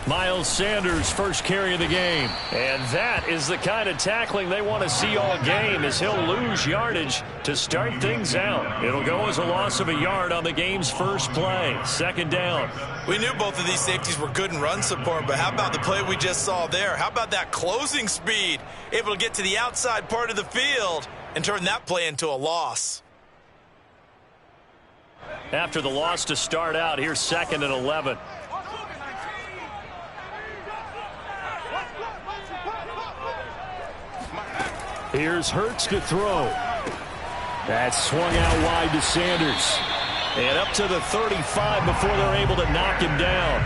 Miles Sanders, first carry of the game. And that is the kind of tackling they want to see all game, as he'll lose yardage to start things out. It'll go as a loss of a yard on the game's first play. Second down. We knew both of these safeties were good in run support, but how about the play we just saw there? How about that closing speed? Able to get to the outside part of the field and turn that play into a loss. After the loss to start out, here's 2nd and 11. Here's Hurts to throw. That's swung out wide to Sanders. And up to the 35 before they're able to knock him down.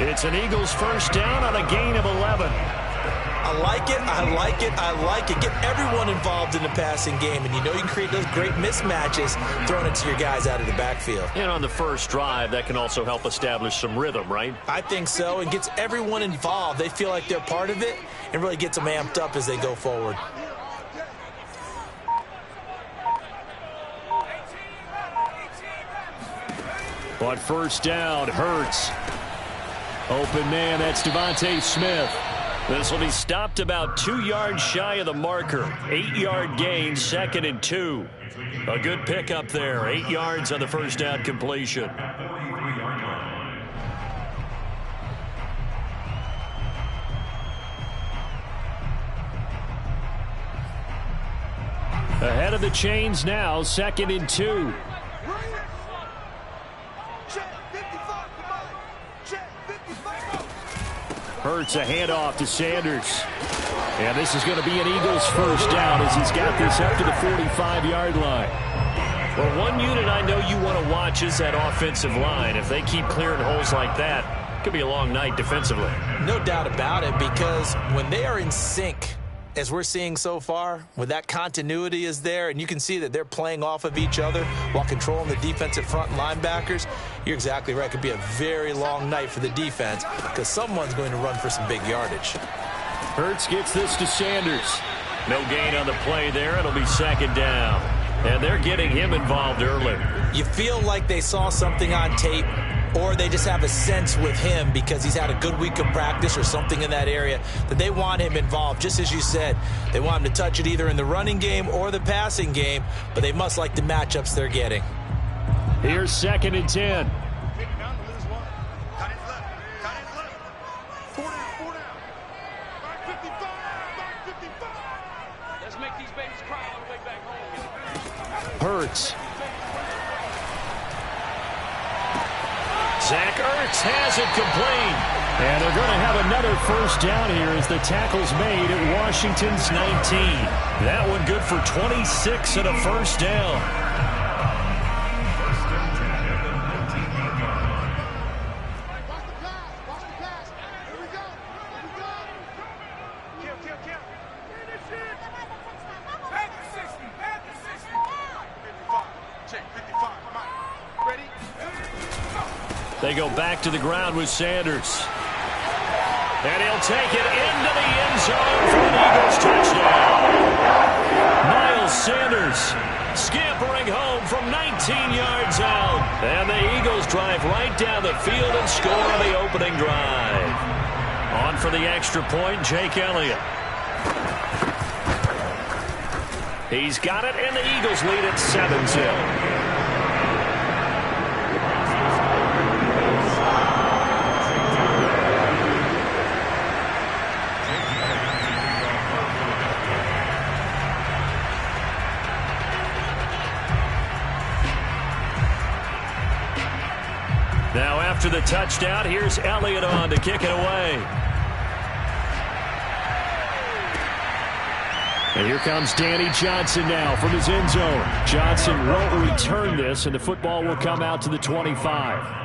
It's an Eagles first down on a gain of 11. I like it, I like it, I like it. Get everyone involved in the passing game, and you know you can create those great mismatches throwing it to your guys out of the backfield. And on the first drive, that can also help establish some rhythm, right? I think so. It gets everyone involved. They feel like they're part of it and really gets them amped up as they go forward. On first down, Hurts. Open man, that's Devontae Smith. This will be stopped about 2 yards shy of the marker. 8-yard gain, 2nd and 2. A good pickup there. 8 yards on the first down completion. Ahead of the chains now, 2nd and 2. Hurts a handoff to Sanders. And this is going to be an Eagles first down as he's got this up to the 45-yard line. Well, one unit I know you want to watch is that offensive line. If they keep clearing holes like that, it could be a long night defensively. No doubt about it, because when they are in sync, as we're seeing so far, when that continuity is there, and you can see that they're playing off of each other while controlling the defensive front linebackers, you're exactly right. It could be a very long night for the defense because someone's going to run for some big yardage. Hurts gets this to Sanders. No gain on the play there. It'll be 2nd down. And they're getting him involved early. You feel like they saw something on tape, or they just have a sense with him because he's had a good week of practice or something in that area that they want him involved. Just as you said, they want him to touch it either in the running game or the passing game, but they must like the matchups they're getting. Here's 2nd and 10. Hurts. Zach Ertz has it complete. And they're going to have another first down here as the tackle's made at Washington's 19. That one good for 26 and a first down. They go back to the ground with Sanders. And he'll take it into the end zone for an Eagles touchdown. Miles Sanders scampering home from 19 yards out. And the Eagles drive right down the field and score on the opening drive. On for the extra point, Jake Elliott. He's got it, and the Eagles lead at 7-0. Now after the touchdown, here's Elliott on to kick it away. And here comes Danny Johnson now from his end zone. Johnson won't return this, and the football will come out to the 25.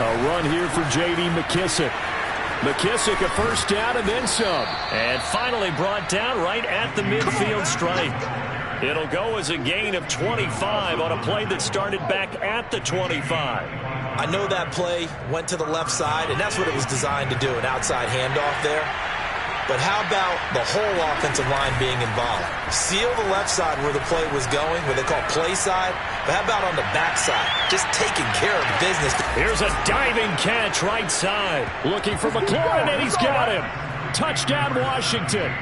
A run here for J.D. McKissic. McKissick a first down and then some. And finally brought down right at the midfield stripe. It'll go as a gain of 25 on a play that started back at the 25. I know that play went to the left side, and that's what it was designed to do, an outside handoff there. But how about the whole offensive line being involved? Seal the left side where the play was going, what they call play side. But how about on the back side? Just taking care of business. Here's a diving catch right side. Looking for McLaurin, and he's got him. Touchdown, Washington.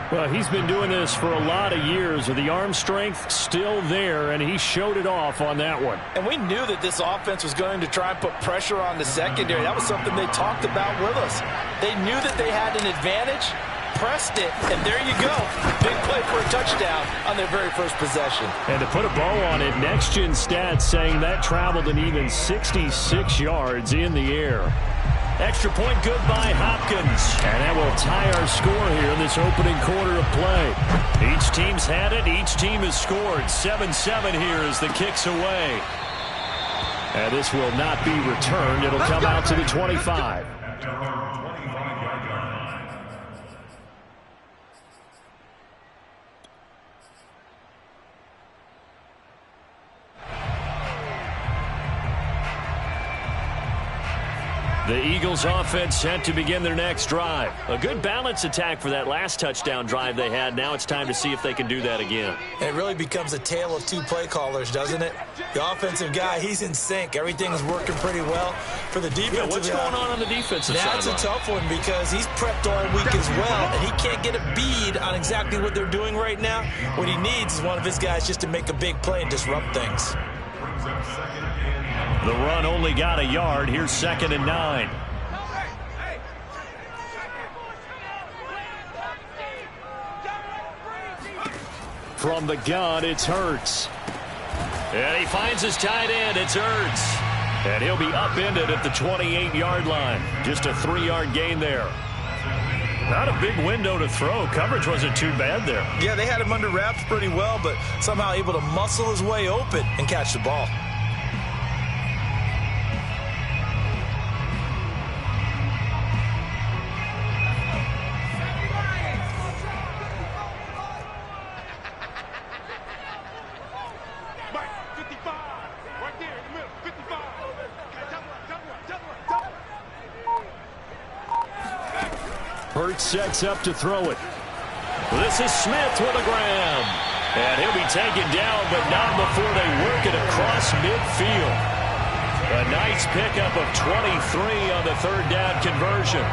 Well, he's been doing this for a lot of years with the arm strength still there, and he showed it off on that one. And we knew that this offense was going to try and put pressure on the secondary. That was something they talked about with us. They knew that they had an advantage, pressed it, and there you go. Big play for a touchdown on their very first possession. And to put a bow on it, Next Gen Stats saying that traveled an even 66 yards in the air. Extra point good by Hopkins. And that will tie our score here in this opening quarter of play. Each team's had it. Each team has scored. 7-7 here as the kick's away. And this will not be returned. It'll come out to the 25. The Eagles offense set to begin their next drive. A good balance attack for that last touchdown drive they had. Now it's time to see if they can do that again. And it really becomes a tale of two play callers, doesn't it? The offensive guy, he's in sync. Everything's working pretty well. For the defensive guy, what's going on the defensive side? That's a tough one because he's prepped all week as well, and he can't get a bead on exactly what they're doing right now. What he needs is one of his guys just to make a big play and disrupt things. The run only got a yard. Here's 2nd and 9. From the gun, it's Hurts. And he finds his tight end. It's Hurts. And he'll be upended at the 28-yard line. Just a 3-yard gain there. Not a big window to throw. Coverage wasn't too bad there. Yeah, they had him under wraps pretty well, but somehow able to muscle his way open and catch the ball. Hurts sets up to throw it. This is Smith with a grab. And he'll be taken down, but not before they work it across midfield. A nice pickup of 23 on the 3rd down conversion.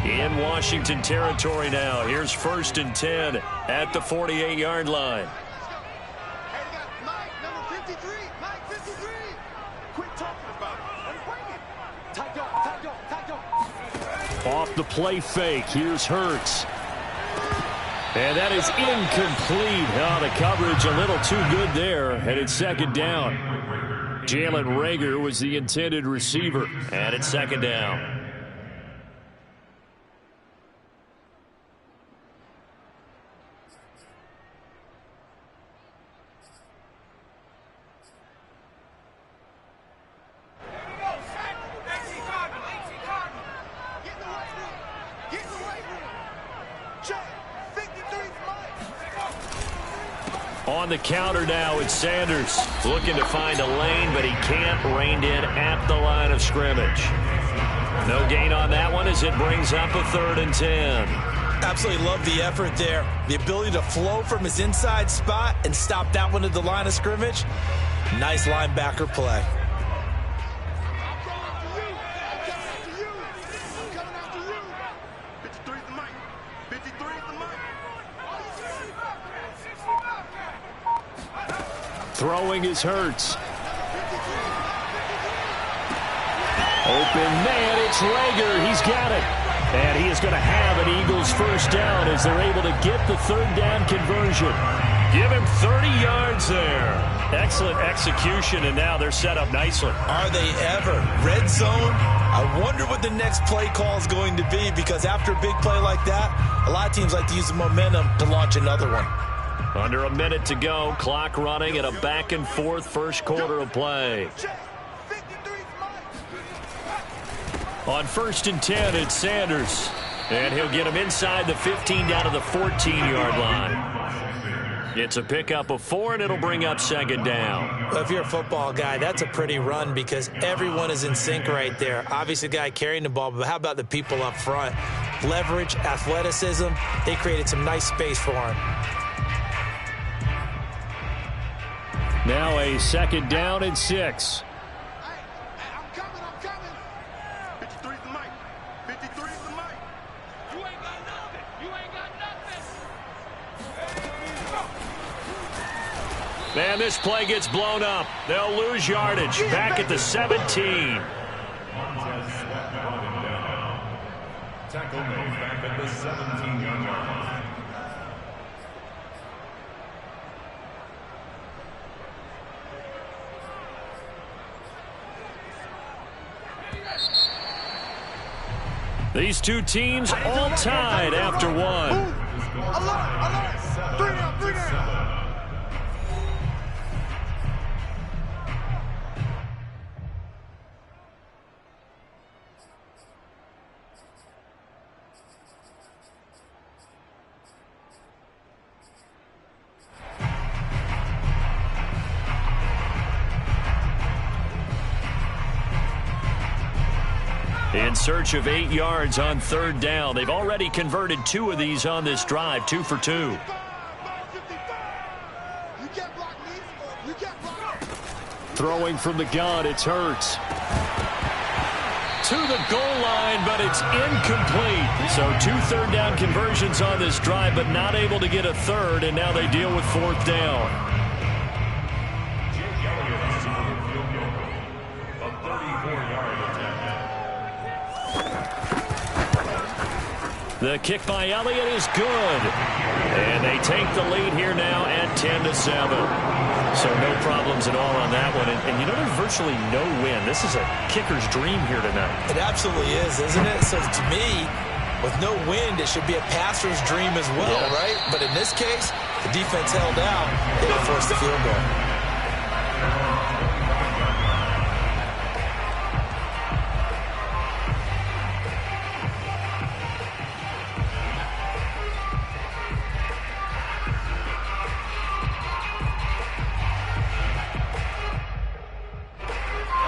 In Washington territory now. Here's 1st and 10 at the 48-yard line. Hey, they got Mike, number 53. Mike, 53. Quit talking about it. Bring it. Tight go. Off the play fake. Here's Hurts. And that is incomplete. Oh, the coverage a little too good there. And it's 2nd down. Jalen Reagor was the intended receiver. And it's 2nd down. On the counter now, it's Sanders looking to find a lane, but he can't. Reined in at the line of scrimmage. No gain on that one as it brings up a 3rd and 10. Absolutely love the effort there. The ability to flow from his inside spot and stop that one at the line of scrimmage. Nice linebacker play. Throwing is Hurts. Open man, it's Reagor. He's got it. And he is going to have an Eagles first down as they're able to get the 3rd down conversion. Give him 30 yards there. Excellent execution, and now they're set up nicely. Are they ever? Red zone, I wonder what the next play call is going to be, because after a big play like that, a lot of teams like to use the momentum to launch another one. Under a minute to go, clock running in a back-and-forth first quarter of play. On 1st and 10, it's Sanders. And he'll get him inside the 15 down to the 14-yard line. It's a pickup of 4, and it'll bring up 2nd down. Well, if you're a football guy, that's a pretty run because everyone is in sync right there. Obviously, the guy carrying the ball, but how about the people up front? Leverage, athleticism, they created some nice space for him. Now a 2nd down and 6. I'm coming. 53's the mic. 53's the mic. You ain't got nothing. You ain't got nothing. And this play gets blown up. They'll lose yardage. Back at the 17. Tackle made back at the 17-yard line. These two teams all tied after one. Alert. 3 down. In search of 8 yards on 3rd down. They've already converted 2 of these on this drive, 2 for 2. You can't block me. You can't block me. Throwing from the gun, it's Hurts. To the goal line, but it's incomplete. So 2 third down conversions on this drive, but not able to get a third, and now they deal with 4th down. The kick by Elliott is good. And they take the lead here now at 10-7. So no problems at all on that one. And you know, there's virtually no win. This is a kicker's dream here tonight. It absolutely is, isn't it? So to me, with no wind, it should be a passer's dream as well, right? But in this case, the defense held out. They would force the field goal.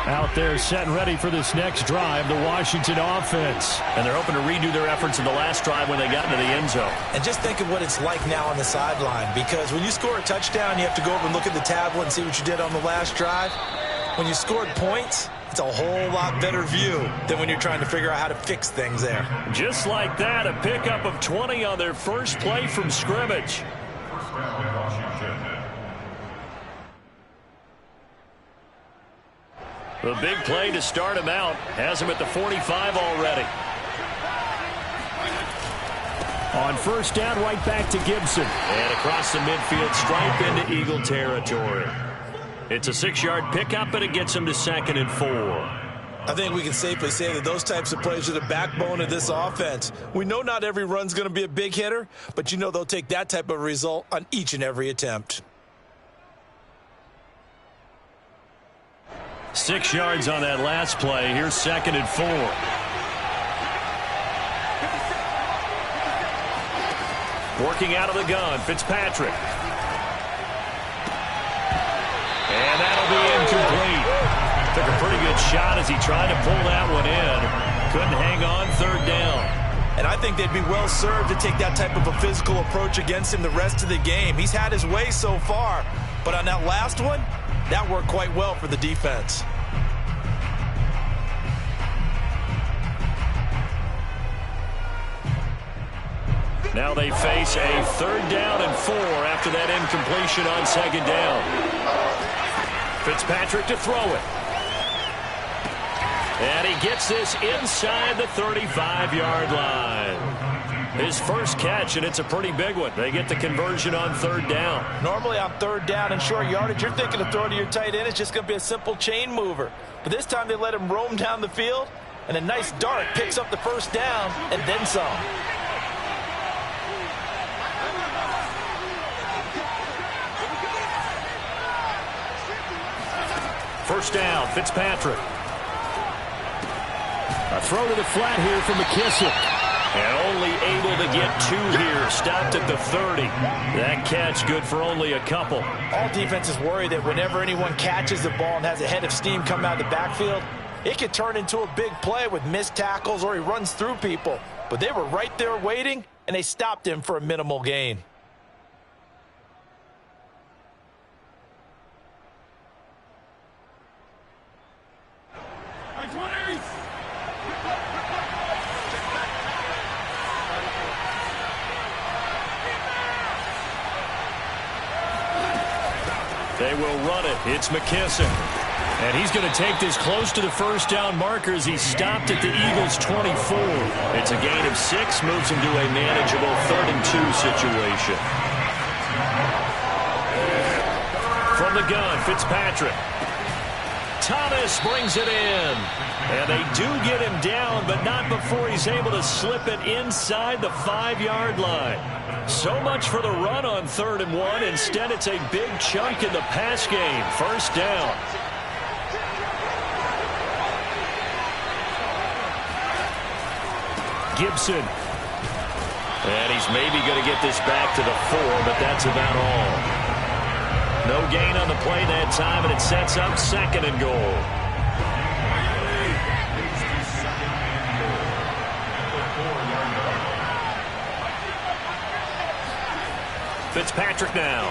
Out there set and ready for this next drive, the Washington offense. And they're hoping to redo their efforts in the last drive when they got into the end zone. And just think of what it's like now on the sideline, because when you score a touchdown, you have to go over and look at the tablet and see what you did on the last drive. When you scored points, it's a whole lot better view than when you're trying to figure out how to fix things there. Just like that, a pickup of 20 on their first play from scrimmage. The big play to start him out has him at the 45 already. On 1st down, right back to Gibson. And across the midfield stripe into Eagle territory. It's a 6-yard pickup, and it gets him to 2nd and 4. I think we can safely say that those types of plays are the backbone of this offense. We know not every run's going to be a big hitter, but you know they'll take that type of result on each and every attempt. 6 yards on that last play. Here's 2nd and 4. Working out of the gun, Fitzpatrick. And that'll be incomplete. Took a pretty good shot as he tried to pull that one in. Couldn't hang on 3rd down. And I think they'd be well served to take that type of a physical approach against him the rest of the game. He's had his way so far, but on that last one, that worked quite well for the defense. Now they face a 3rd down and 4 after that incompletion on 2nd down. Fitzpatrick to throw it. And he gets this inside the 35-yard line. His first catch, and it's a pretty big one. They get the conversion on 3rd down. Normally on 3rd down and short yardage, you're thinking of throwing to your tight end. It's just going to be a simple chain mover. But this time they let him roam down the field, And a nice dart picks up the first down and then some. First down, Fitzpatrick. A throw to the flat here from McKissick. And only able to get 2 here. Stopped at the 30. That catch good for only a couple. All defenses worry that whenever anyone catches the ball and has a head of steam come out of the backfield, it could turn into a big play with missed tackles or he runs through people. But they were right there waiting, and they stopped him for a minimal gain. They will run it. It's McKissick. And he's going to take this close to the first down marker as he stopped at the Eagles' 24. It's a gain of 6, moves him to a manageable 3rd and 2 situation. From the gun, Fitzpatrick. Thomas brings it in. And they do get him down, but not before he's able to slip it inside the 5-yard line. So much for the run on 3rd and 1. Instead, it's a big chunk in the pass game. First down. Gibson. And he's maybe going to get this back to the 4, but that's about all. No gain on the play that time, and it sets up 2nd and goal. Fitzpatrick now.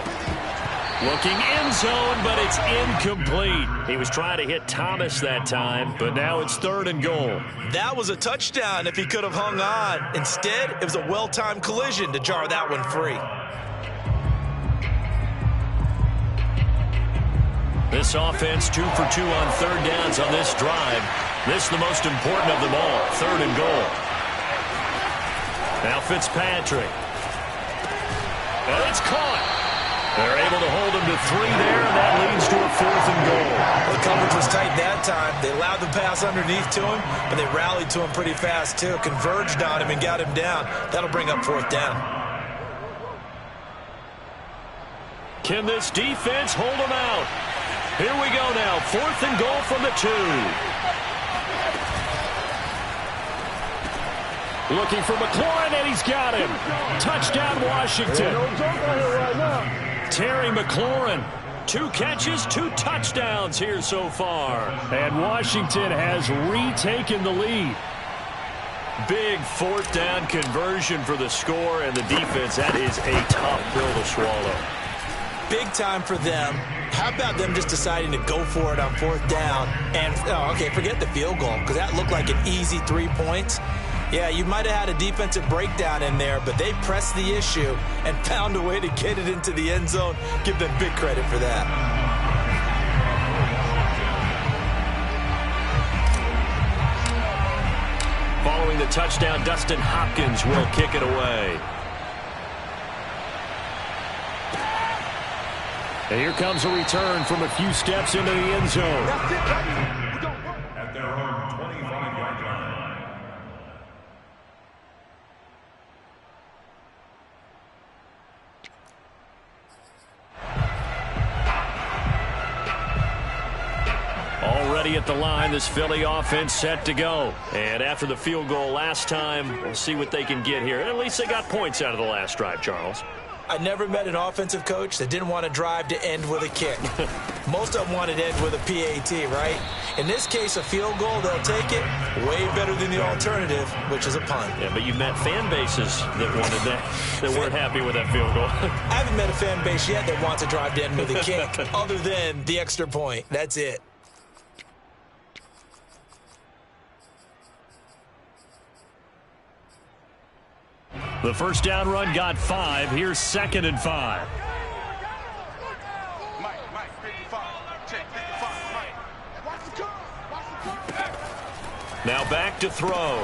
Looking end zone, but it's incomplete. He was trying to hit Thomas that time, but now it's 3rd and goal. That was a touchdown if he could have hung on. Instead, it was a well-timed collision to jar that one free. This offense 2 for 2 on 3rd downs on this drive. This is the most important of them all, 3rd and goal. Now Fitzpatrick. And it's caught. They're able to hold him to 3 there, and that leads to a 4th and goal. The coverage was tight that time. They allowed the pass underneath to him, but they rallied to him pretty fast, too. Converged on him and got him down. That'll bring up 4th down. Can this defense hold him out? Here we go now. 4th and goal from the 2. Looking for McLaurin, and he's got him. Touchdown, Washington. Terry McLaurin. 2 catches, 2 touchdowns here so far. And Washington has retaken the lead. Big 4th down conversion for the score, and the defense, that is a tough pill to swallow. Big time for them. How about them just deciding to go for it on 4th down? And, okay, forget the field goal, because that looked like an easy 3 points. Yeah, you might have had a defensive breakdown in there, but they pressed the issue and found a way to get it into the end zone. Give them big credit for that. Following the touchdown, Dustin Hopkins will kick it away. And here comes a return from a few steps into the end zone. At their own 25-yard line. Already at the line, this Philly offense set to go. And after the field goal last time, we'll see what they can get here. And at least they got points out of the last drive, Charles. I never met an offensive coach that didn't want to drive to end with a kick. Most of them wanted to end with a PAT, right? In this case, a field goal, they'll take it. Way better than the alternative, which is a punt. Yeah, but you've met fan bases that wanted that, that weren't happy with that field goal. I haven't met a fan base yet that wants to drive to end with a kick, other than the extra point. That's it. The first down run got 5. Here's 2nd and 5. Now back to throw.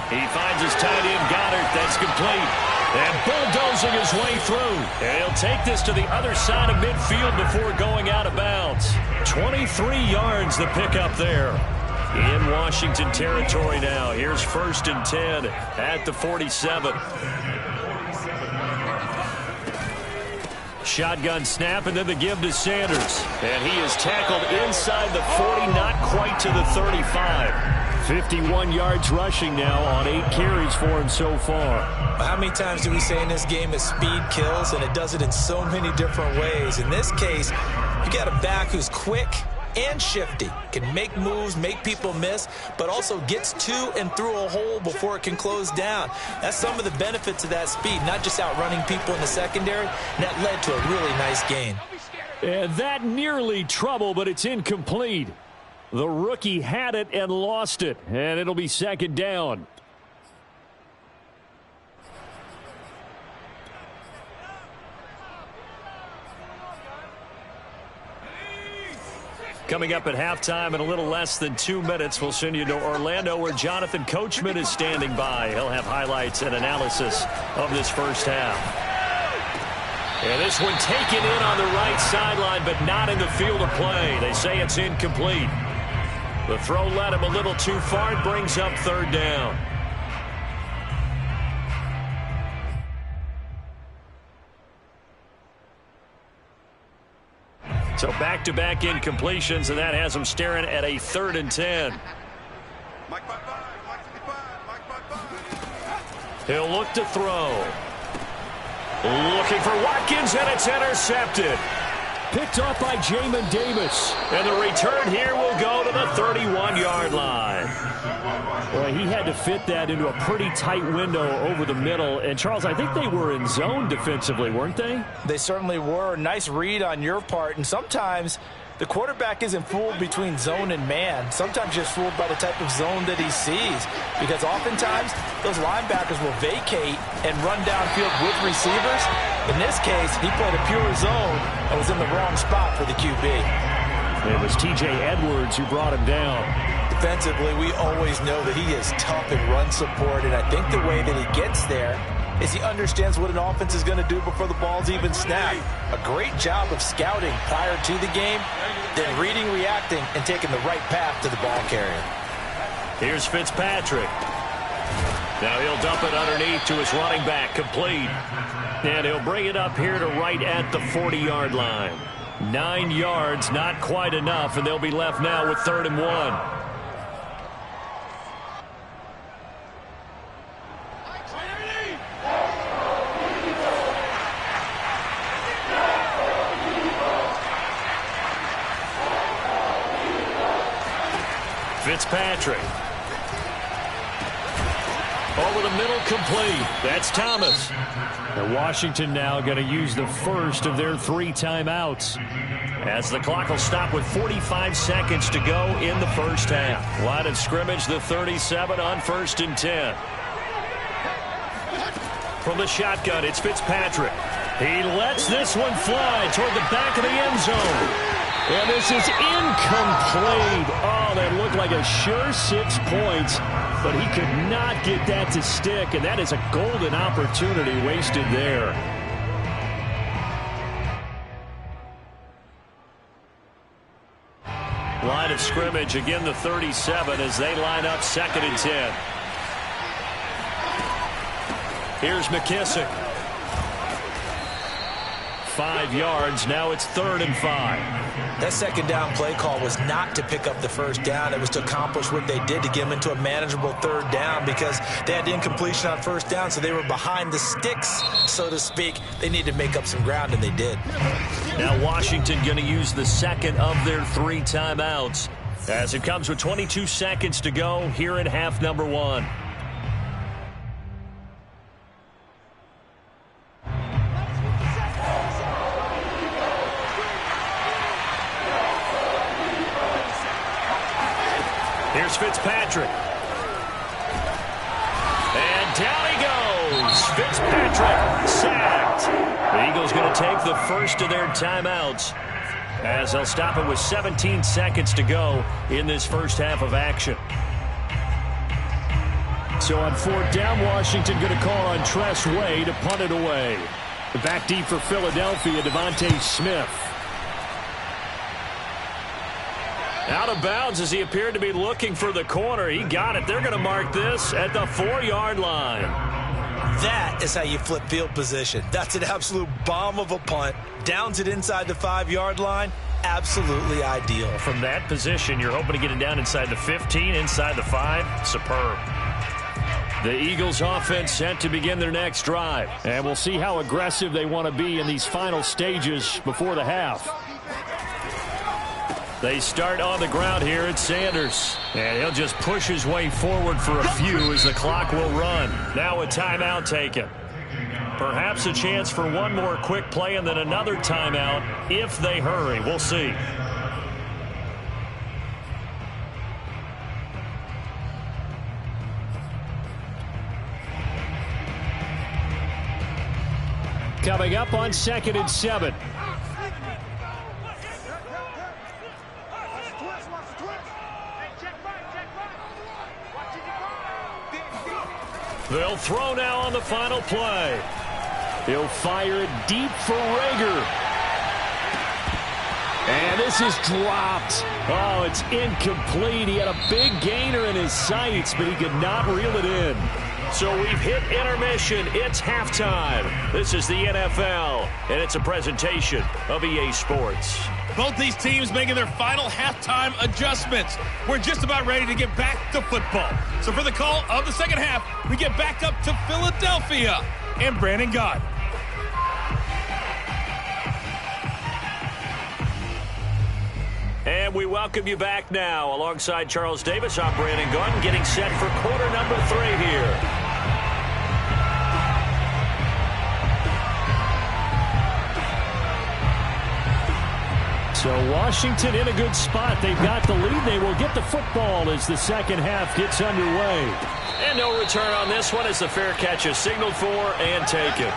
He finds his tight end, Goddard. That's complete. And bulldozing his way through. And he'll take this to the other side of midfield before going out of bounds. 23 yards the pickup there. In Washington territory now. Here's 1st and 10 at the 47. Shotgun snap, and then the give to Sanders. And he is tackled inside the 40, not quite to the 35. 51 yards rushing now on 8 carries for him so far. How many times do we say in this game that speed kills, and it does it in so many different ways? In this case, you got a back who's quick and shifty, can make moves, make people miss, but also gets to and through a hole before it can close down. That's some of the benefits of that speed, not just outrunning people in the secondary. And that led to a really nice gain. And that nearly trouble, but it's incomplete. The rookie had it and lost it, and it'll be 2nd down. Coming up at halftime in a little less than 2 minutes, we'll send you to Orlando where Jonathan Coachman is standing by. He'll have highlights and analysis of this first half. And this one taken in on the right sideline, but not in the field of play. They say it's incomplete. The throw led him a little too far and brings up 3rd down. So back-to-back incompletions, and that has him staring at a 3rd and 10. He'll look to throw. Looking for Watkins, and it's intercepted. Picked off by Jamin Davis. And the return here will go to the 31-yard line. Boy, he had to fit that into a pretty tight window over the middle. And, Charles, I think they were in zone defensively, weren't they? They certainly were. Nice read on your part. And sometimes the quarterback isn't fooled between zone and man. Sometimes just fooled by the type of zone that he sees. Because oftentimes those linebackers will vacate and run downfield with receivers. In this case, he played a pure zone and was in the wrong spot for the QB. It was T.J. Edwards who brought him down. Defensively, we always know that he is tough in run support, and I think the way that he gets there is he understands what an offense is going to do before the ball's even snapped. A great job of scouting prior to the game, then reading, reacting, and taking the right path to the ball carrier. Here's Fitzpatrick. Now he'll dump it underneath to his running back, complete. And he'll bring it up here to right at the 40-yard line. 9 yards, not quite enough, and they'll be left now with 3rd and 1. Fitzpatrick. Over the middle, complete. That's Thomas. And Washington now going to use the first of their 3 timeouts, as the clock will stop with 45 seconds to go in the first half. Line of scrimmage, the 37 on 1st and 10. From the shotgun, it's Fitzpatrick. He lets this one fly toward the back of the end zone. And this is incomplete. Oh, that looked like a sure 6 points, but he could not get that to stick, and that is a golden opportunity wasted there. Line of scrimmage, again the 37 as they line up 2nd and 10. Here's McKissick. 5 yards, now it's 3rd and 5. That 2nd down play call was not to pick up the 1st down. It was to accomplish what they did to get them into a manageable 3rd down, because they had incompletion on 1st down, so they were behind the sticks, so to speak. They needed to make up some ground, and they did. Now Washington going to use the 2nd of their 3 timeouts, as it comes with 22 seconds to go here in half number 1. Here's Fitzpatrick. And down he goes. Fitzpatrick sacked. The Eagles going to take the first of their timeouts, as they'll stop it with 17 seconds to go in this first half of action. So on 4th down, Washington going to call on Tress Way to punt it away. Back deep for Philadelphia, Devontae Smith. Out of bounds as he appeared to be looking for the corner. He got it. They're going to mark this at the 4-yard line. That is how you flip field position. That's an absolute bomb of a punt. Downs it inside the 5-yard line. Absolutely ideal. From that position, you're hoping to get it down inside the 15, inside the 5. Superb. The Eagles offense set to begin their next drive. And we'll see how aggressive they want to be in these final stages before the half. They start on the ground here at Sanders. And he'll just push his way forward for a few as the clock will run. Now a timeout taken. Perhaps a chance for one more quick play and then another timeout if they hurry. We'll see. Coming up on 2nd and 7. They'll throw now on the final play. He'll fire it deep for Rager. And this is dropped. Oh, it's incomplete. He had a big gainer in his sights, but he could not reel it in. So we've hit intermission. It's halftime. This is the NFL, and it's a presentation of EA Sports. Both these teams making their final halftime adjustments. We're just about ready to get back to football. So for the call of the second half, we get back up to Philadelphia and Brandon Gaudin. And we welcome you back now. Alongside Charles Davis, I'm Brandon Gaudin, getting set for quarter number 3 here. So Washington in a good spot. They've got the lead. They will get the football as the second half gets underway. And no return on this one as the fair catch is signaled for and taken.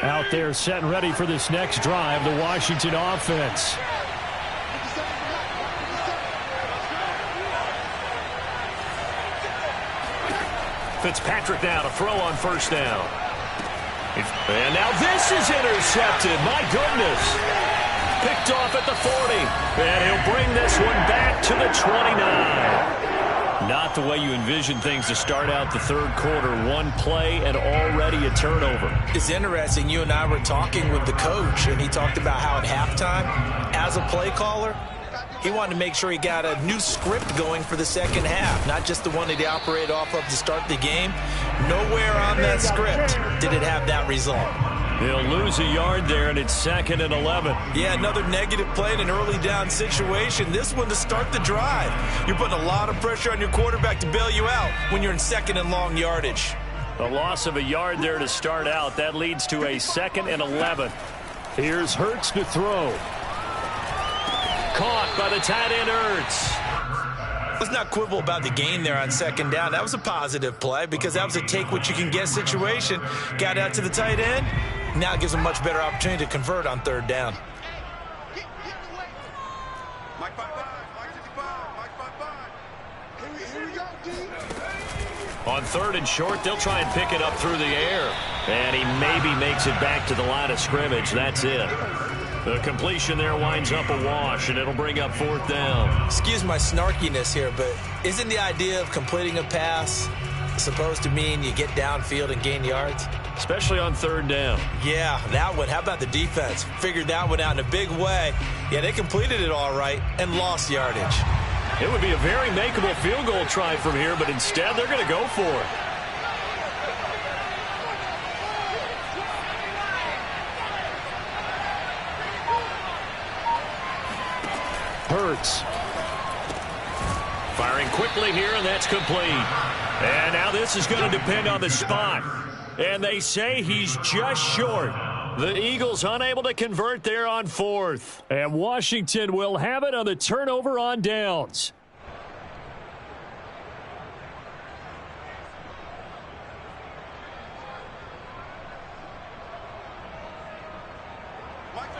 Out there set and ready for this next drive, the Washington offense. Fitzpatrick now to throw on first down. And now this is intercepted. My goodness. Picked off at the 40. And he'll bring this one back to the 29. Not the way you envision things to start out the third quarter. One play and already a turnover. It's interesting. You and I were talking with the coach, and he talked about how at halftime, as a play caller, he wanted to make sure he got a new script going for the second half, not just the one that he operated off of to start the game. Nowhere on that script did it have that result. He'll lose a yard there, and it's 2nd and 11. Yeah, another negative play in an early down situation. This one to start the drive. You're putting a lot of pressure on your quarterback to bail you out when you're in 2nd and long yardage. A loss of a yard there to start out. That leads to a 2nd and 11. Here's Hurts to throw. Caught by the tight end Hurts. Let's not quibble about the gain there on second down. That was a positive play because that was a take-what-you-can-get situation. Got out to the tight end. Now it gives them much better opportunity to convert on third down. Mike 5-5, Mike 55, Mike 5-5. Here we go, D. On 3rd and short, they'll try and pick it up through the air. And he maybe makes it back to the line of scrimmage. That's it. The completion there winds up a wash, and it'll bring up 4th down. Excuse my snarkiness here, but isn't the idea of completing a pass supposed to mean you get downfield and gain yards? Especially on 3rd down. Yeah, that one. How about the defense? Figured that one out in a big way. Yeah, they completed it all right and lost yardage. It would be a very makeable field goal try from here, but instead they're going to go for it. Hurts. Firing quickly here, and that's complete. And now this is going to depend on the spot. And they say he's just short. The Eagles unable to convert there on 4th. And Washington will have it on the turnover on downs.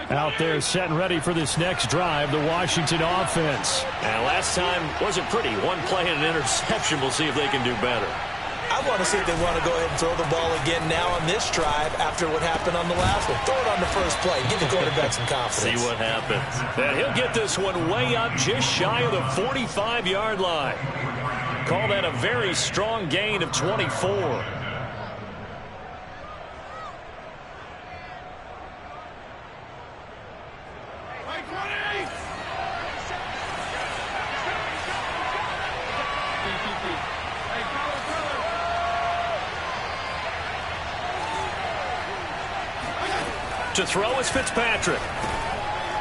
Out there set and ready for this next drive, the Washington offense. And last time wasn't pretty. One play and an interception. We'll see if they can do better. I want to see if they want to go ahead and throw the ball again now on this drive after what happened on the last one. Throw it on the first play. Give the quarterback some confidence. See what happens. And he'll get this one way up just shy of the 45-yard line. Call that a very strong gain of 24. To throw is Fitzpatrick.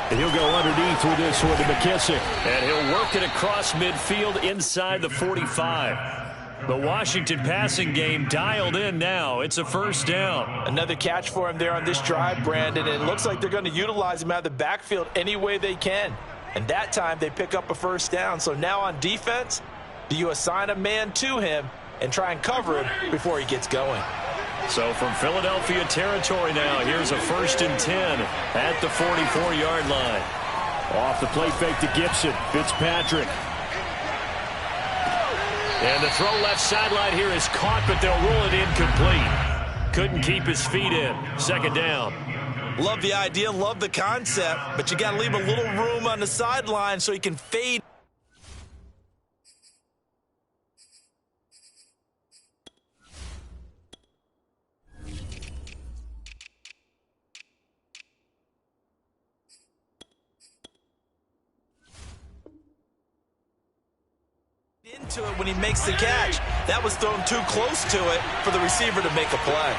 And he'll go underneath with this one to McKissick. And he'll work it across midfield inside the 45. The Washington passing game dialed in now. It's a first down. Another catch for him there on this drive, Brandon. And it looks like they're going to utilize him out of the backfield any way they can. And that time they pick up a first down. So now on defense, do you assign a man to him and try and cover him before he gets going? So from Philadelphia territory now, here's a 1st and 10 at the 44-yard line. Off the play fake to Gibson. Fitzpatrick. And the throw left sideline here is caught, but they'll roll it incomplete. Couldn't keep his feet in. 2nd down. Love the idea, love the concept, but you got to leave a little room on the sideline so he can fade. Into it when he makes the catch. That was thrown too close to it for the receiver to make a play.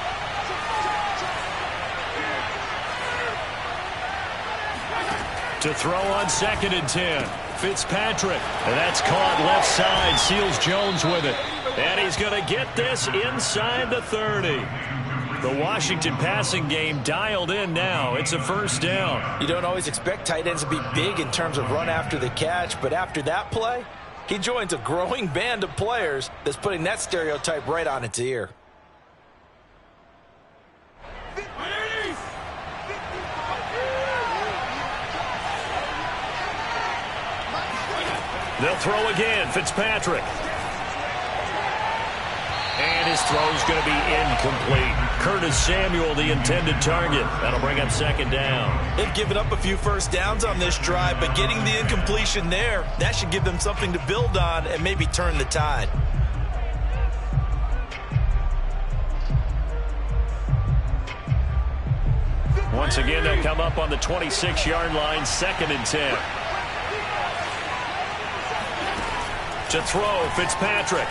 To throw on 2nd and 10. Fitzpatrick. And that's caught left side. Seals Jones with it. And he's going to get this inside the 30. The Washington passing game dialed in now. It's a first down. You don't always expect tight ends to be big in terms of run after the catch, but after that play, he joins a growing band of players that's putting that stereotype right on its ear. They'll throw again. Fitzpatrick. And his throw's going to be incomplete. Curtis Samuel, the intended target. That'll bring up 2nd down. They've given up a few first downs on this drive, but getting the incompletion there, that should give them something to build on and maybe turn the tide. Once again, they'll come up on the 26-yard line, 2nd and 10. To throw, Fitzpatrick.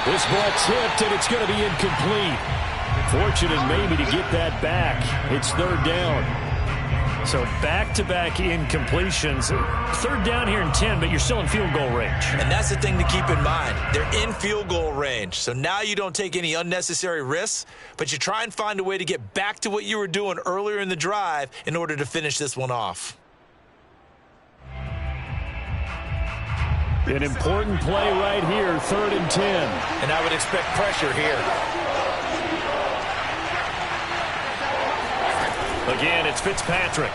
This ball tipped, and it's going to be incomplete. Fortunate maybe to get that back. It's 3rd down. So back-to-back incompletions. 3rd down here in 10, but you're still in field goal range. And that's the thing to keep in mind. They're in field goal range. So now you don't take any unnecessary risks, but you try and find a way to get back to what you were doing earlier in the drive in order to finish this one off. An important play right here, 3rd and 10. And I would expect pressure here. Again, it's Fitzpatrick.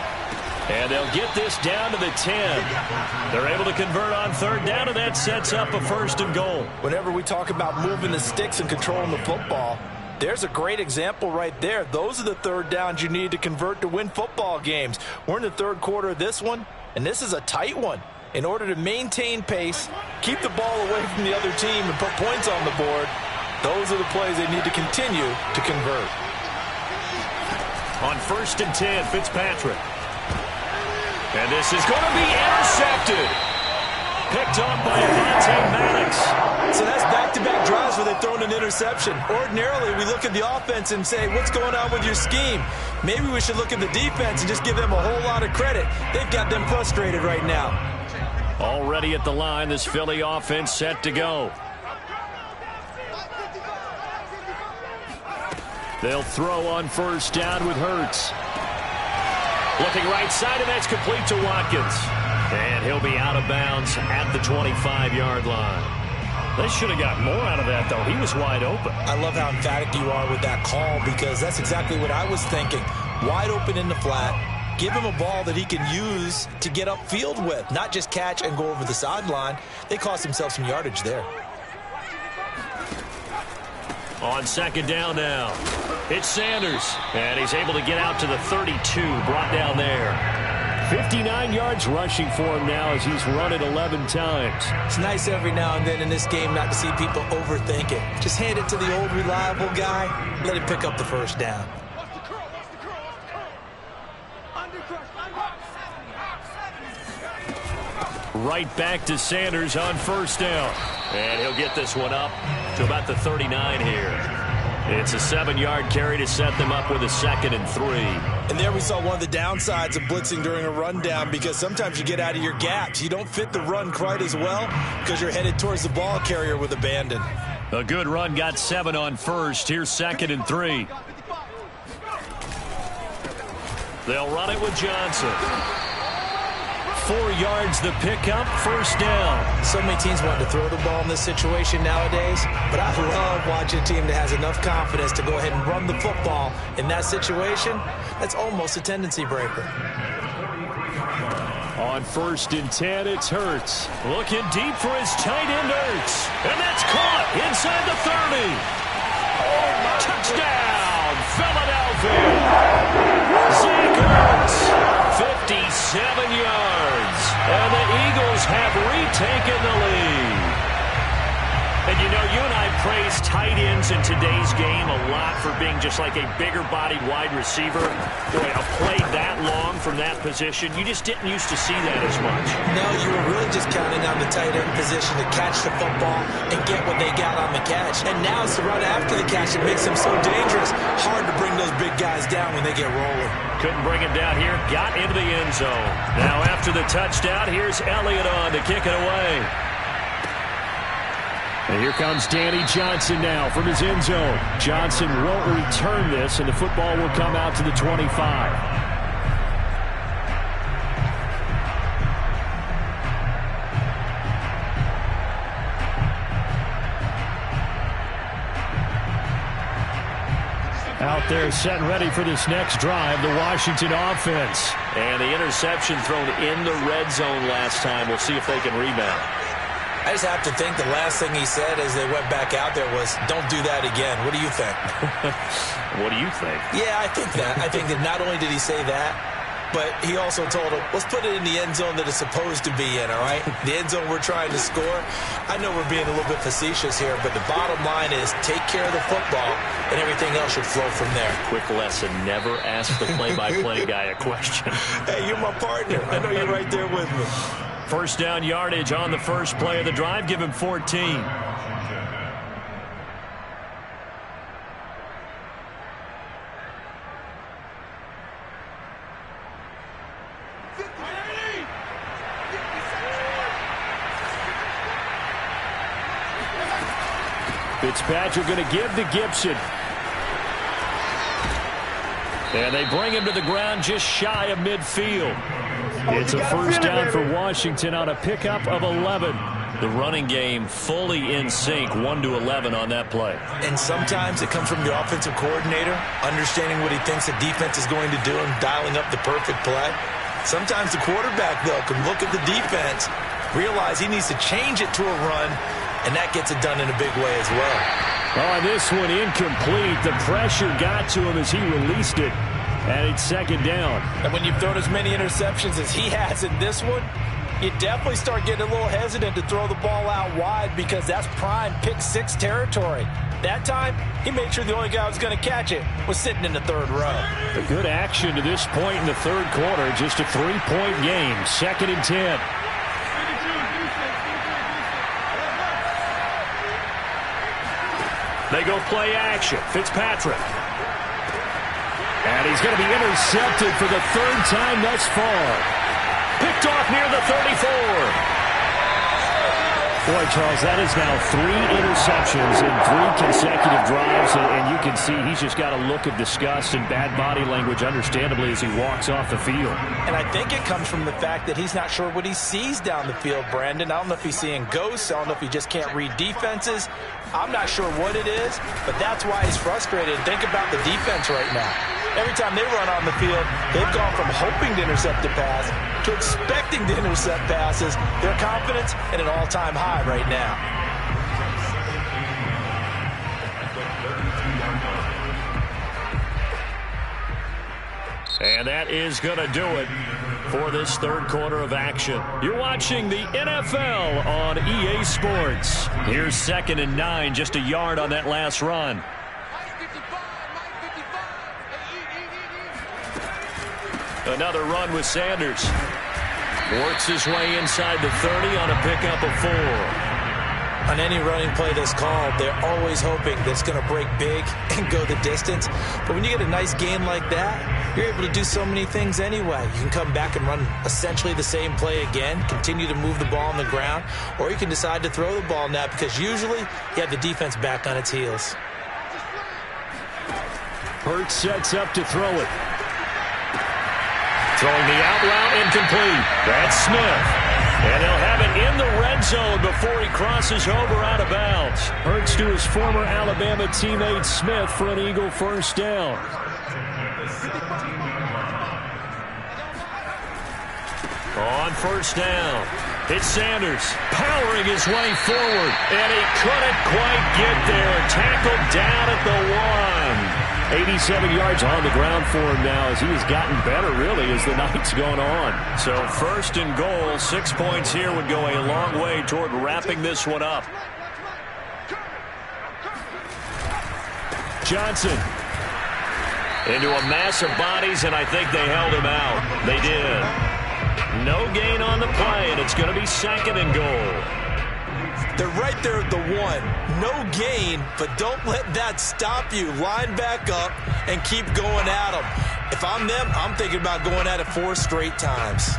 And they'll get this down to the 10. They're able to convert on 3rd down, and that sets up a 1st and goal. Whenever we talk about moving the sticks and controlling the football, there's a great example right there. Those are the 3rd downs you need to convert to win football games. We're in the 3rd quarter of this one, and this is a tight one. In order to maintain pace, keep the ball away from the other team, and put points on the board, those are the plays they need to continue to convert. On 1st and 10, Fitzpatrick. And this is going to be intercepted. Picked off by Avonte Maddox. So that's back-to-back drives where they've thrown an interception. Ordinarily, we look at the offense and say, what's going on with your scheme? Maybe we should look at the defense and just give them a whole lot of credit. They've got them frustrated right now. Already at the line, this Philly offense set to go. They'll throw on 1st down with Hurts. Looking right side, and that's complete to Watkins. And he'll be out of bounds at the 25-yard line. They should have got more out of that, though. He was wide open. I love how emphatic you are with that call, because that's exactly what I was thinking. Wide open in the flat. Give him a ball that he can use to get upfield with, not just catch and go over the sideline. They cost themselves some yardage there. On second down now, it's Sanders, and he's able to get out to the 32, brought down there. 59 yards rushing for him now as he's run it 11 times. It's nice every now and then in this game not to see people overthink it. Just hand it to the old reliable guy, let him pick up the first down. Right back to Sanders on first down. And he'll get this one up to about the 39 here. It's a 7-yard carry to set them up with a 2nd and 3. And there we saw one of the downsides of blitzing during a rundown, because sometimes you get out of your gaps. You don't fit the run quite as well because you're headed towards the ball carrier with abandon. A good run got 7 on first. Here's 2nd and 3. They'll run it with Johnson. 4 yards the pickup, first down. So many teams want to throw the ball in this situation nowadays, but I love watching a team that has enough confidence to go ahead and run the football in that situation. That's almost a tendency breaker. On 1st and 10, it's Hurts. Looking deep for his tight end, Hurts. And that's caught inside the 30. Touchdown, Philadelphia. Zach Ertz, 57 yards. And the Eagles have retaken the lead. And you know, you and I praise tight ends in today's game a lot for being just like a bigger-bodied wide receiver. Boy, a play that long from that position, you just didn't used to see that as much. No, you were really just counting on the tight end position to catch the football and get what they got on the catch. And now it's the run after the catch that makes them so dangerous. Hard to bring those big guys down when they get rolling. Couldn't bring him down here. Got into the end zone. Now after the touchdown, here's Elliott on to kick it away. And here comes Danny Johnson now from his end zone. Johnson won't return this, and the football will come out to the 25. Out there set and ready for this next drive, the Washington offense. And the interception thrown in the red zone last time. We'll see if they can rebound. I just have to think the last thing he said as they went back out there was, don't do that again. What do you think? What do you think? Yeah, I think that. I think that not only did he say that, but he also told him, let's put it in the end zone that it's supposed to be in, all right? The end zone we're trying to score. I know we're being a little bit facetious here, but the bottom line is take care of the football, and everything else should flow from there. Quick lesson, never ask the play-by-play guy a question. Hey, you're my partner. I know you're right there with me. First down yardage on the first play of the drive. Give him 14. Fitzpatrick going to give to Gibson. And they bring him to the ground just shy of midfield. It's a first down for Washington on a pickup of 11. The running game fully in sync, 1-11 on that play. And sometimes it comes from the offensive coordinator, understanding what he thinks the defense is going to do and dialing up the perfect play. Sometimes the quarterback, though, can look at the defense, realize he needs to change it to a run, and that gets it done in a big way as well. Oh, this one incomplete. The pressure got to him as he released it. And it's second down. And when you've thrown as many interceptions as he has in this one, you definitely start getting a little hesitant to throw the ball out wide because that's prime pick six territory. That time, he made sure the only guy who was going to catch it was sitting in the third row. A good action to this point in the third quarter. Just a 3-point game. Second and 10. They go play action. Fitzpatrick. And he's going to be intercepted for the third time thus far. Picked off near the 34. Boy, Charles, that is now 3 interceptions in 3 consecutive drives, and you can see he's just got a look of disgust and bad body language, understandably, as he walks off the field. And I think it comes from the fact that he's not sure what he sees down the field, Brandon. I don't know if he's seeing ghosts. I don't know if he just can't read defenses. I'm not sure what it is, but that's why he's frustrated. Think about the defense right now. Every time they run on the field, they've gone from hoping to intercept a pass to expecting to intercept passes. Their confidence at an all-time high right now. And that is going to do it for this third quarter of action. You're watching the NFL on EA Sports. Here's 2nd and 9, just a yard on that last run. Another run with Sanders. Works his way inside the 30 on a pickup of 4. On any running play that's called, they're always hoping that it's going to break big and go the distance. But when you get a nice gain like that, you're able to do so many things anyway. You can come back and run essentially the same play again, continue to move the ball on the ground, or you can decide to throw the ball now because usually you have the defense back on its heels. Hurts sets up to throw it. Throwing the out route incomplete. That's Smith. And he'll have it in the red zone before he crosses over out of bounds. Hurts to his former Alabama teammate Smith for an Eagle first down. On first down, it's Sanders powering his way forward, and he couldn't quite get there. Tackled down at the 1. 87 yards on the ground for him now as he has gotten better, really, as the night's gone on. So 1st and goal, 6 points here would go a long way toward wrapping this one up. Johnson into a mass of bodies, and I think they held him out. They did. No gain on the play, and it's going to be 2nd and goal. They're right there at the 1. No gain, but don't let that stop you. Line back up and keep going at them. If I'm them, I'm thinking about going at it 4 straight times.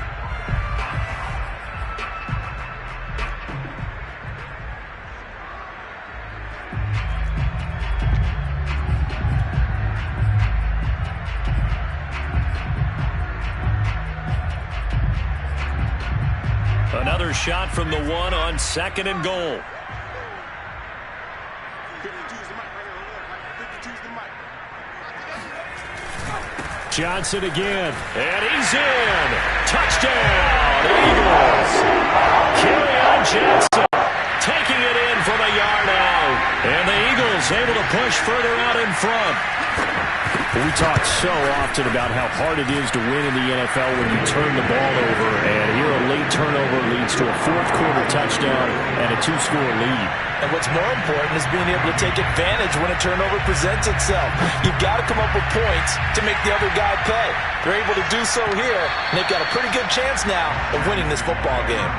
Another shot from the 1 on 2nd and goal. Johnson again, and he's in. Touchdown, Eagles. Kerryon Johnson taking it in from a yard out. And the Eagles able to push further out in front. We talk so often about how hard it is to win in the NFL when you turn the ball over, and here a late turnover leads to a 4th quarter touchdown and a 2-score lead. And what's more important is being able to take advantage when a turnover presents itself. You've got to come up with points to make the other guy pay. They're able to do so here, and they've got a pretty good chance now of winning this football game.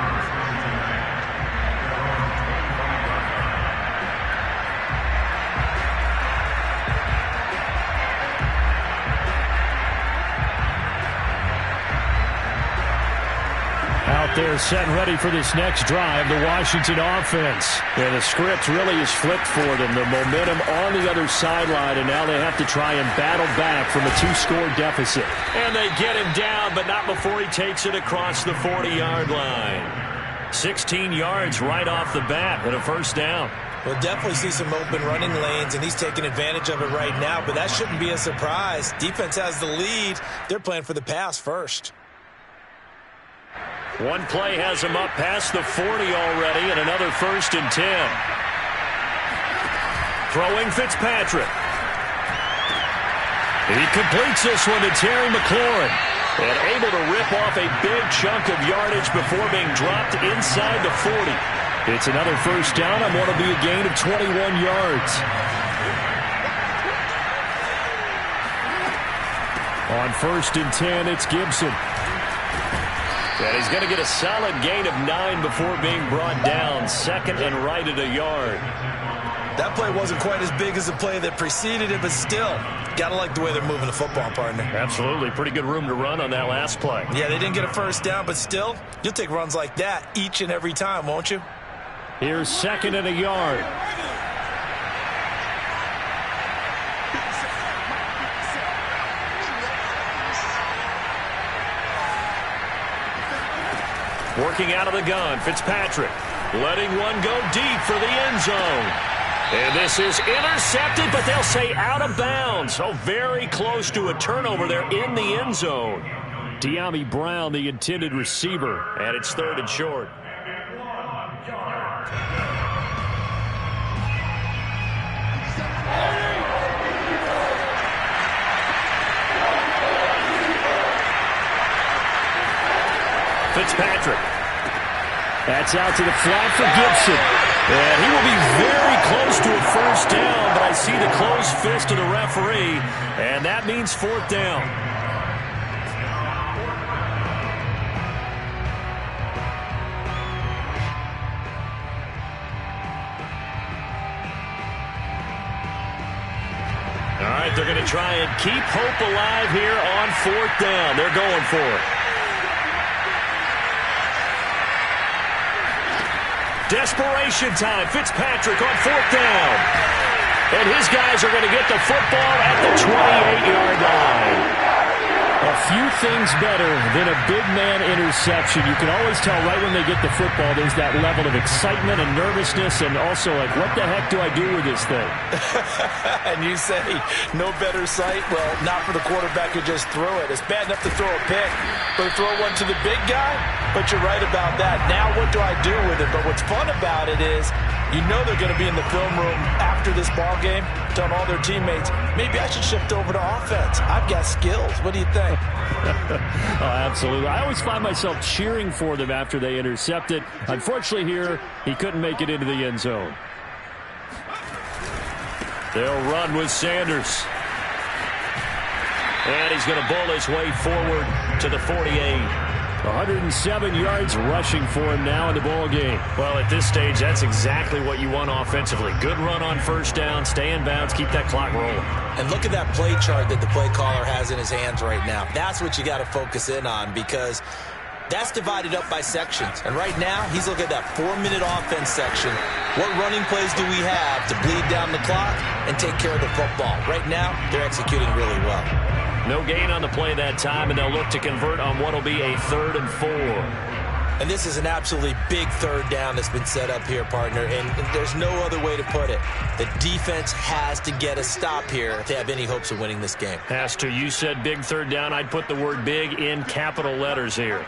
They're set and ready for this next drive, the Washington offense. Yeah, the script really is flipped for them. The momentum on the other sideline, and now they have to try and battle back from a 2-score deficit. And they get him down, but not before he takes it across the 40-yard line. 16 yards right off the bat and a first down. We'll definitely see some open running lanes, and he's taking advantage of it right now, but that shouldn't be a surprise. Defense has the lead. They're playing for the pass first. One play has him up past the 40 already, and another 1st and 10. Throwing Fitzpatrick. He completes this one to Terry McLaurin, and able to rip off a big chunk of yardage before being dropped inside the 40. It's another first down on what will be a gain of 21 yards. On 1st and 10, it's Gibson. And he's going to get a solid gain of 9 before being brought down. 2nd and right at a yard. That play wasn't quite as big as the play that preceded it, but still, got to like the way they're moving the football, partner. Absolutely. Pretty good room to run on that last play. Yeah, they didn't get a first down, but still, you'll take runs like that each and every time, won't you? Here's 2nd and a yard. Working out of the gun, Fitzpatrick letting one go deep for the end zone. And this is intercepted, but they'll say out of bounds. So very close to a turnover there in the end zone. De'Ami Brown, the intended receiver, and it's 3rd and short. Fitzpatrick. That's out to the flat for Gibson. And he will be very close to a first down, but I see the closed fist of the referee, and that means 4th down. All right, they're going to try and keep hope alive here on 4th down. They're going for it. Desperation time. Fitzpatrick on 4th down. And his guys are going to get the football at the 28-yard line. A few things better than a big man interception. You can always tell right when they get the football, there's that level of excitement and nervousness and also like, what the heck do I do with this thing? And you say, no better sight? Well, not for the quarterback who just threw it. It's bad enough to throw a pick, but to throw one to the big guy? But you're right about that. Now what do I do with it? But what's fun about it is you know they're going to be in the film room after this ball game, telling all their teammates, maybe I should shift over to offense. I've got skills. What do you think? Oh, absolutely. I always find myself cheering for them after they intercept it. Unfortunately here, he couldn't make it into the end zone. They'll run with Sanders. And he's going to bull his way forward to the 48. 107 yards rushing for him now in the ball game. Well, at this stage, that's exactly what you want offensively. Good run on first down, stay in bounds, keep that clock rolling. And look at that play chart that the play caller has in his hands right now. That's what you got to focus in on because that's divided up by sections. And right now, he's looking at that 4-minute offense section. What running plays do we have to bleed down the clock and take care of the football? Right now, they're executing really well. No gain on the play that time, and they'll look to convert on what will be a 3rd and 4. And this is an absolutely big 3rd down that's been set up here, partner, and there's no other way to put it. The defense has to get a stop here if they have any hopes of winning this game. Has to. You said big 3rd down. I'd put the word big in capital letters here.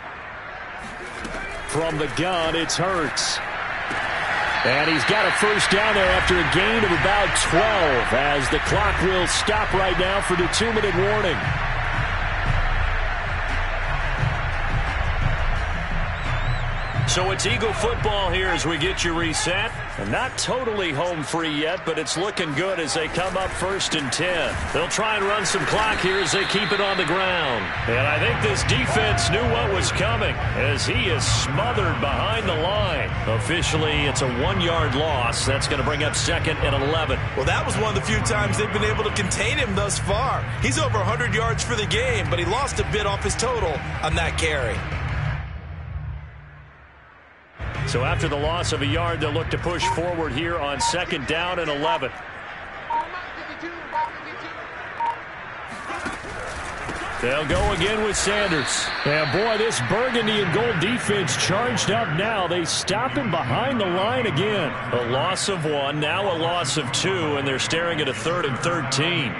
From the gun, it's Hurts. And he's got a first down there after a gain of about 12 as the clock will stop right now for the 2-minute warning. So it's Eagle football here as we get you reset. And not totally home free yet, but it's looking good as they come up 1st and 10. They'll try and run some clock here as they keep it on the ground. And I think this defense knew what was coming as he is smothered behind the line. Officially, it's a 1-yard loss. That's going to bring up 2nd and 11. Well, that was one of the few times they've been able to contain him thus far. He's over 100 yards for the game, but he lost a bit off his total on that carry. So after the loss of a yard, they'll look to push forward here on 2nd down and 11. They'll go again with Sanders. And boy, this burgundy and gold defense charged up now. They stop him behind the line again. A loss of 1, now a loss of 2, and they're staring at a 3rd and 13.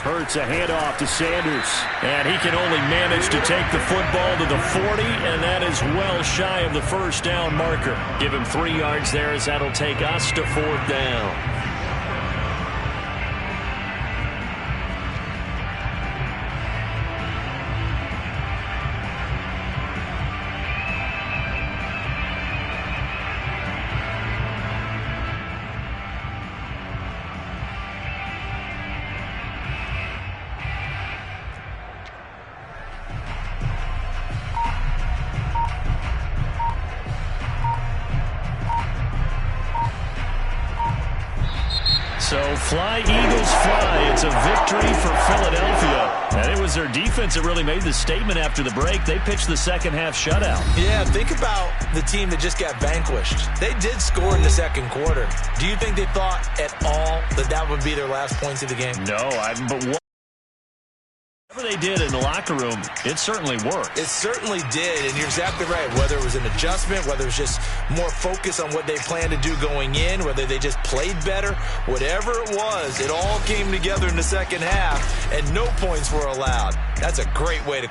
Hurts a handoff to Sanders, and he can only manage to take the football to the 40, and that is well shy of the first down marker. Give him 3 yards there as that'll take us to 4th down. So fly, Eagles, fly. It's a victory for Philadelphia. And it was their defense that really made the statement after the break. They pitched the second half shutout. Yeah, think about the team that just got vanquished. They did score in the second quarter. Do you think they thought at all that that would be their last points of the game? No, but whatever they did in the locker room, it certainly worked. It certainly did, and you're exactly right. Whether it was an adjustment, whether it was just more focus on what they planned to do going in, whether they just played better, whatever it was, it all came together in the second half, and no points were allowed. That's a great way to